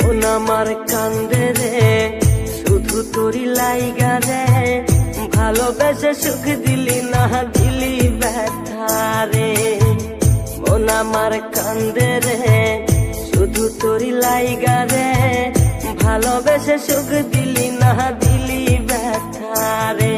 মন আমার কান্দে রে শুধু তোরি লাইগা রে, ভালোবেসে সুখ দিলি না দিলি ব্যথা রে। মন আমার কান্দে রে শুধু তোরি লাইগা রে, ভালোবেসে সুখ দিলি না দিলি ব্যথা রে।